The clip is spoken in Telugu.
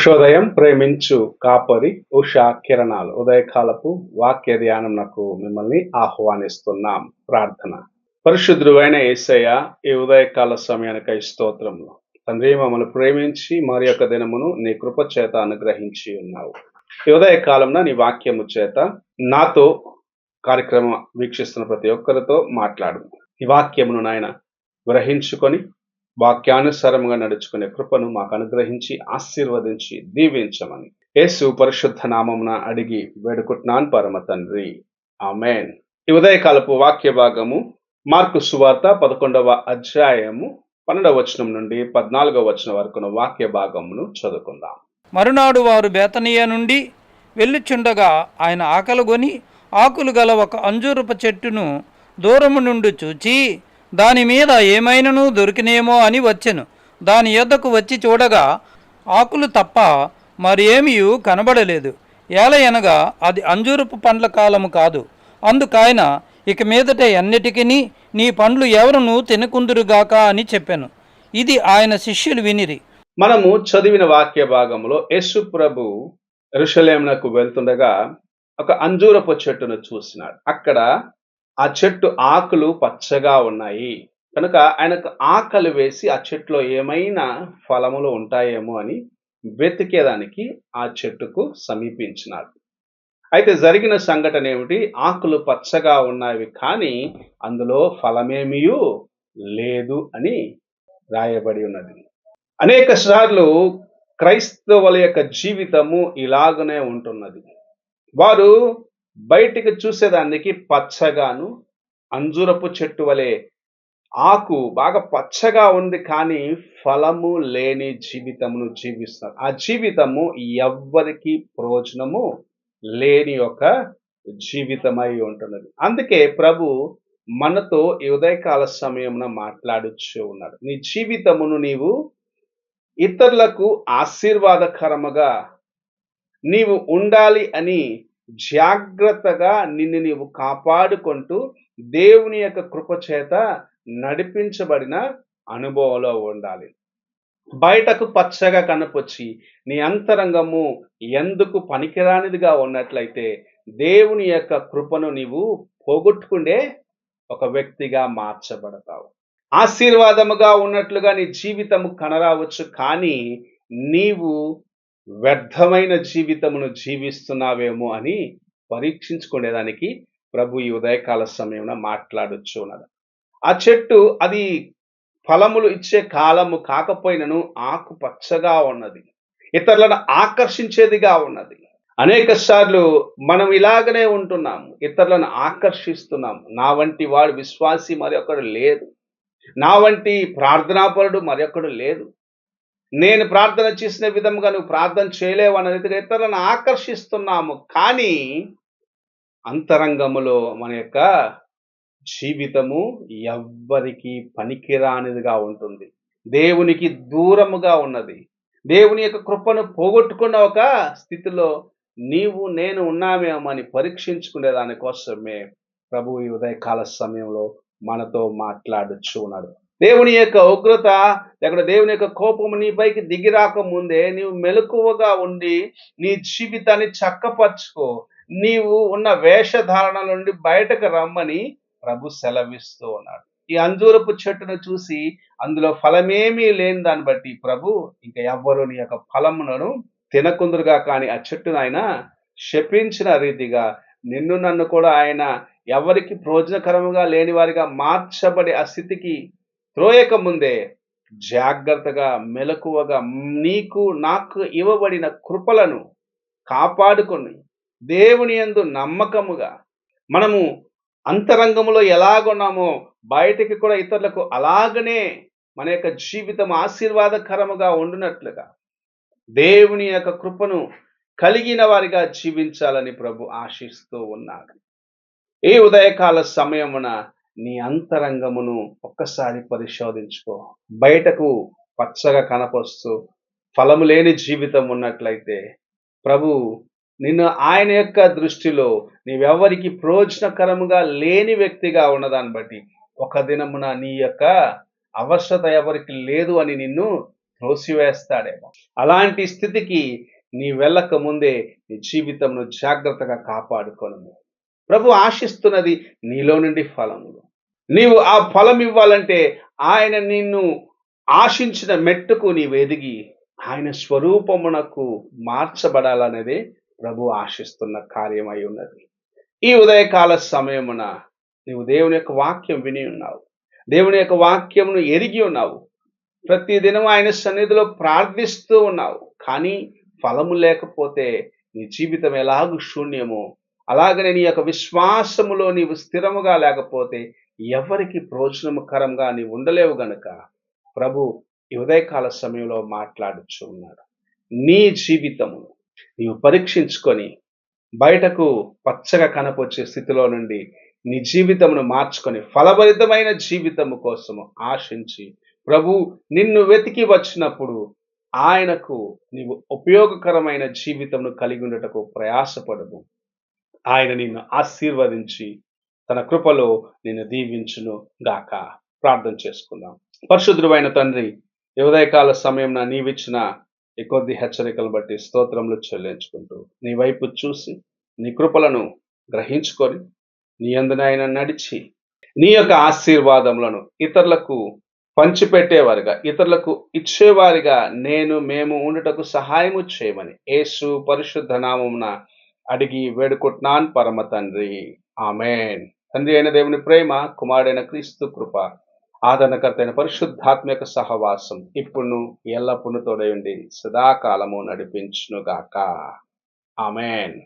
ఉషోదయం ప్రేమించు కాపరి ఉషా కిరణాలు ఉదయకాలపు వాక్య ధ్యానంకు మిమ్మల్ని ఆహ్వానిస్తున్నాం. ప్రార్థన. పరిశుద్ధుడైన యేసయ్య, ఈ ఉదయకాల సమయానికై స్తోత్రములు. తండ్రి, మమ్మల్ని ప్రేమించి మరి యొక్క దినమును నీ కృప చేత అనుగ్రహించి ఉన్నావు. ఈ ఉదయకాలంలో నీ వాక్యము చేత నాతో కార్యక్రమం వీక్షిస్తున్న ప్రతి ఒక్కరితో మాట్లాడు. ఈ వాక్యమును నాయన గ్రహించుకొని వాక్యానుసారంగా నడుచుకునే కృపను మాకు అనుగ్రహించి ఆశీర్వదించి దీవించమని యేసు పరిశుద్ధ నామమున అడిగి వేడుకుంటున్నాను పరమ తండ్రి, ఆమేన్. ఈ ఉదయకాలపు వాక్య భాగము మార్కు సువార్త 11వ అధ్యాయము 12వ వచనం నుండి 14వ వచనం వరకున్న వాక్య భాగమును చదువుకుందాం. మరునాడు వారు బేతనియ నుండి వెళ్ళుచుండగా ఆయన ఆకలిగొని ఆకులు గల ఒక అంజూరపు చెట్టును దూరము నుండి చూచి దాని మీద ఏమైనను దొరికినేమో అని వచ్చెను. దాని యొద్దకు వచ్చి చూడగా ఆకులు తప్ప మరేమీ కనబడలేదు. ఏలయనగా అది అంజూరపు పండ్ల కాలము కాదు. అందుకాయన ఇక మీదట ఎన్నిటికీ నీ పండ్లు ఎవరును తినకుందురుగాక అని చెప్పాను. ఇది ఆయన శిష్యులు వినిరి. మనము చదివిన వాక్య భాగంలో యేసు ప్రభు యెరూషలేమునకు వెళ్తుండగా ఒక అంజూరపు చెట్టును చూసినాడు. అక్కడ ఆ చెట్టు ఆకులు పచ్చగా ఉన్నాయి కనుక ఆయనకు ఆకలి వేసి ఆ చెట్టులో ఏమైనా ఫలములు ఉంటాయేమో అని వెతికేదానికి ఆ చెట్టుకు సమీపించినాడు. అయితే జరిగిన సంఘటన ఏమిటి? ఆకులు పచ్చగా ఉన్నవి కానీ అందులో ఫలమేమీ లేదు అని రాయబడి ఉన్నది. అనేక సార్లు క్రైస్తవుల యొక్క జీవితము ఇలాగనే ఉంటున్నది. వారు బయటికి చూసేదానికి పచ్చగాను అంజూరపు చెట్టు వలె ఆకు బాగా పచ్చగా ఉంది కానీ ఫలము లేని జీవితమును జీవిస్తారు. ఆ జీవితము ఎవ్వరికి ప్రయోజనము లేని ఒక జీవితమై ఉంటున్నది. అందుకే ప్రభు మనతో ఈ ఉదయకాల సమయమున మాట్లాడుచూ ఉన్నాడు. నీ జీవితమును నీవు ఇతరులకు ఆశీర్వాదకరముగా నీవు ఉండాలి అని జాగ్రత్తగా నిన్ను నీవు కాపాడుకుంటూ దేవుని యొక్క కృప చేత నడిపించబడిన అనుభవంలో ఉండాలి. బయటకు పచ్చగా కనపొచ్చి నీ అంతరంగము ఎందుకు పనికిరానిదిగా ఉన్నట్లయితే దేవుని యొక్క కృపను నీవు పోగొట్టుకుండే ఒక వ్యక్తిగా మార్చబడతావు. ఆశీర్వాదముగా ఉన్నట్లుగా నీ జీవితము కనరావచ్చు కానీ నీవు వ్యర్థమైన జీవితమును జీవిస్తున్నావేమో అని పరీక్షించుకునేదానికి ప్రభు ఈ ఉదయకాల సమయంలో మాట్లాడుచున్నాడు. ఆ చెట్టు అది ఫలములు ఇచ్చే కాలము కాకపోయినను ఆకు పచ్చగా ఉన్నది, ఇతరులను ఆకర్షించేదిగా ఉన్నది. అనేక సార్లు మనం ఇలాగనే ఉంటున్నాము, ఇతరులను ఆకర్షిస్తున్నాము. నా వంటి వాడు విశ్వాసి మరొకడు లేదు, నా వంటి ప్రార్థనాపరుడు మరొకడు లేదు, నేను ప్రార్థన చేసిన విధముగా నువ్వు ప్రార్థన చేయలేవు అన్న రీతిగా ఇతరులను ఆకర్షిస్తున్నాము. కానీ అంతరంగములో మన యొక్క జీవితము ఎవ్వరికి పనికిరానిదిగా ఉంటుంది, దేవునికి దూరముగా ఉన్నది. దేవుని యొక్క కృపను పోగొట్టుకున్న ఒక స్థితిలో నీవు నేను ఉన్నామేమని పరీక్షించుకునే దానికోసమే ప్రభు ఈ ఉదయకాల సమయంలో మనతో మాట్లాడుచు ఉన్నాడు. దేవుని యొక్క ఉగ్రత లేకపోతే దేవుని యొక్క కోపము నీపైకి దిగి రాకముందే నీవు మెలకువగా ఉండి నీ జీవితాన్ని చక్కపరుచుకో. నీవు ఉన్న వేషధారణ నుండి బయటకు రమ్మని ప్రభు సెలవిస్తూ ఉన్నాడు. ఈ అంజూరపు చెట్టును చూసి అందులో ఫలమేమీ లేని దాన్ని బట్టి ప్రభు ఇంకా ఎవ్వరు నీ యొక్క ఫలములను తినకుందురుగా కానీ ఆ చెట్టును ఆయన శపించిన రీతిగా నిన్ను నన్ను కూడా ఆయన ఎవరికి ప్రయోజనకరముగా లేని వారిగా మార్చబడే ఆ స్థితికి త్రోయక ముందే జాగ్రత్తగా మెలకువగా నీకు నాకు ఇవ్వబడిన కృపలను కాపాడుకొని దేవుని యందు నమ్మకముగా మనము అంతరంగములో ఎలాగున్నామో బయటికి కూడా ఇతరులకు అలాగనే మన యొక్క జీవితం ఆశీర్వాదకరముగా ఉండునట్లుగా దేవుని యొక్క కృపను కలిగిన వారిగా జీవించాలని ప్రభు ఆశిస్తూ ఉన్నాడు. ఈ ఉదయకాల సమయమున నీ అంతరంగమును ఒక్కసారి పరిశోధించుకో. బయటకు పచ్చగా కనపరుస్తూ ఫలము లేని జీవితం ఉన్నట్లయితే ప్రభు నిన్ను ఆయన యొక్క దృష్టిలో నీవెవరికి ప్రయోజనకరముగా లేని వ్యక్తిగా ఉన్నదాన్ని బట్టి ఒక దినమున నీ యొక్క అవసరత ఎవరికి లేదు అని నిన్ను త్రోసివేస్తాడేమో. అలాంటి స్థితికి నీ వెళ్ళక ముందే నీ జీవితంను జాగ్రత్తగా కాపాడుకొనుము. ప్రభు ఆశిస్తున్నది నీలో నుండి ఫలములు. నీవు ఆ ఫలం ఇవ్వాలంటే ఆయన నిన్ను ఆశించిన మెట్టుకు నీవు ఎదిగి ఆయన స్వరూపమునకు మార్చబడాలనేదే ప్రభు ఆశిస్తున్న కార్యమై ఉన్నది. ఈ ఉదయకాల సమయమున నీవు దేవుని యొక్క వాక్యం విని ఉన్నావు. దేవుని యొక్క వాక్యమును ఎరిగి ఉన్నావు. ప్రతి దినం ఆయన సన్నిధిలో ప్రార్థిస్తూ ఉన్నావు. కానీ ఫలము లేకపోతే నీ జీవితం ఎలాగూ శూన్యమో, అలాగనే నీ యొక్క విశ్వాసములో నీవు స్థిరముగా లేకపోతే ఎవరికి ప్రయోజనకరంగా నీవు ఉండలేవు గనుక ప్రభు ఈ ఉదయకాల సమయంలో మాట్లాడుచు ఉన్నాడు. నీ జీవితమును నీవు పరీక్షించుకొని బయటకు పచ్చగా కనపొచ్చే స్థితిలో నుండి నీ జీవితమును మార్చుకొని ఫలభరితమైన జీవితము కోసము ఆశించి ప్రభు నిన్ను వెతికి వచ్చినప్పుడు ఆయనకు నీవు ఉపయోగకరమైన జీవితమును కలిగి ఉండటకు ప్రయాసపడము. ఆయన నిన్ను ఆశీర్వదించి తన కృపలో నిన్ను దీవించును గాక. ప్రార్థన చేసుకుందాం. పరిశుద్ధుడైన తండ్రి, ఈ ఉదయకాల సమయం నీవిచ్చిన ఈ కొద్ది హెచ్చరికలను బట్టి స్తోత్రములు చెల్లించుకుంటూ నీ వైపు చూసి నీ కృపలను గ్రహించుకొని నీ యందునైన నడిచి నీ యొక్క ఆశీర్వాదములను ఇతరులకు పంచిపెట్టేవారిగా, ఇతరులకు ఇచ్చేవారిగా మేము ఉండుటకు సహాయము చేయమని యేసు పరిశుద్ధ నామమున అడిగి వేడుకుంటున్నాను పరమ తండ్రి. ఆమేన్. తండ్రి అయిన దేవుని ప్రేమ, కుమారుడైన క్రీస్తు కృప, ఆదరణకర్త అయిన పరిశుద్ధాత్మ యొక్క సహవాసం ఇప్పుడు ఎల్లప్పుడూ తోడై ఉండి సదాకాలము నడిపించునుగాక. ఆమేన్.